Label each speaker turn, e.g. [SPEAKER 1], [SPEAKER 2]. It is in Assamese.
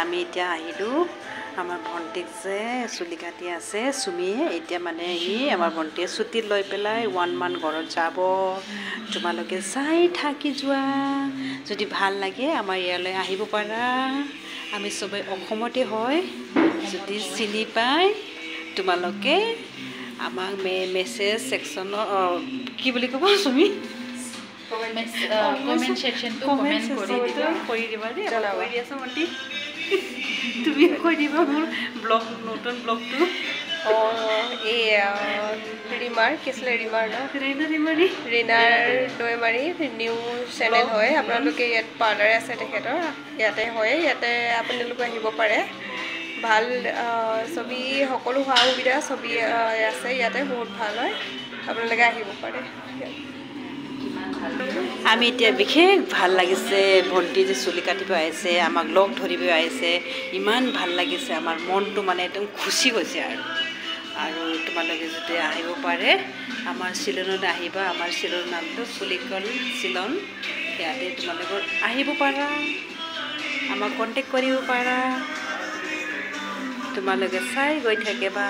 [SPEAKER 1] আমি এতিয়া আহিলোঁ আমাৰ ভণ্টিক যে চুলি কাটি আছে চুমিয়ে এতিয়া মানে আমাৰ ভণ্টিয়ে ছুটি লৈ পেলাই 1 মান্থ ঘৰত যাব তোমালোকে চাই থাকি যোৱা যদি ভাল লাগে আমাৰ ইয়ালৈ আহিব পাৰা আমি সবে অসমতে হয় যদি চিনি পায় তোমালোকে আমাক মেছেজ সেকশনৰ কি বুলি ক'ব তুমি
[SPEAKER 2] কমেন্ট সেকশন তো কমেন্ট
[SPEAKER 1] কৰি দিবা দেই কৈ দি আছো ভণ্টি তুমি কৈ দিবা মোৰ ব্লগ নতুন ব্লগটো
[SPEAKER 3] ৰিমাৰ কিছিলে ৰিমাৰ ন ৰিনাৰ দৈমাৰী নিউ চেনেল হয় আপোনালোকে ইয়াত পাৰ্লাৰ আছে তেখেতৰ ইয়াতে হয় ইয়াতে আপোনালোকে আহিব পাৰে ভাল ছবি সকলো সা সুবিধা ছবি আছে ইয়াতে বহুত ভাল হয় আপোনালোকে আহিব পাৰে
[SPEAKER 1] আমি এতিয়া বিশেষ ভাল লাগিছে ভণ্টি যে চুলি কাটিব আহিছে আমাক লগ ধৰিব আহিছে ইমান ভাল লাগিছে আমাৰ মনটো মানে একদম খুচি গৈছে আৰু তোমালোকে যদি আহিব পাৰে আমাৰ চিলনত আহিবা আমাৰ চিলৰ নামটো চুলিকল চিলন ইয়াতে তোমালোকৰ আহিব পাৰা আমাক কণ্টেক্ট কৰিব পাৰা তোমালোকে চাই গৈ থাকিবা